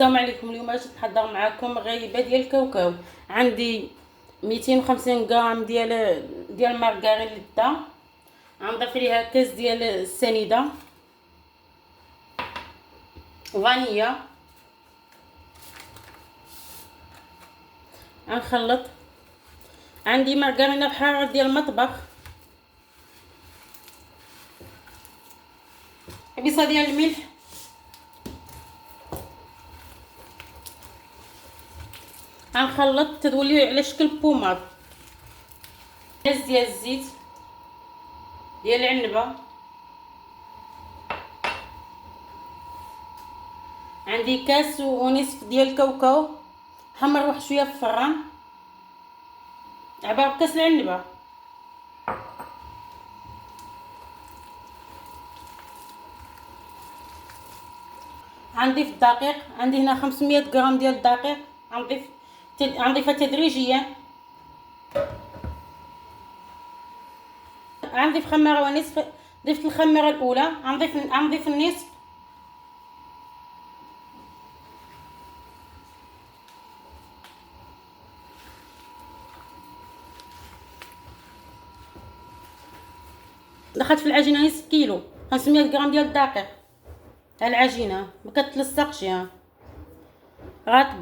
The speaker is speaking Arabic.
السلام عليكم. اليوم باش نحضر معكم غيبه ديال الكاوكاو. عندي 250 غرام ديال مارغريتا، غنضيف ليها كاس ديال السنيده، فانيلا، غنخلط. عندي مارغرينا بحراره ديال المطبخ، حبيصه ديال الملح، غنخلط تولي على شكل بوماط. كاس ديال الزيت ديال العنبه، عندي كاس ونصف ديال الكاوكاو حمر واحد شويه في الفران، عباره بكاس العنبه. غنضيف الدقيق، عندي هنا 500 غرام ديال الدقيق، غنضيفها تدريجيا. غنضيف خميره ونصف، ضفت الخميره الاولى، غنضيف النصف. دخلت في العجينه نصف كيلو، 500 غرام ديال الدقيق. العجينه ما كتلصقش،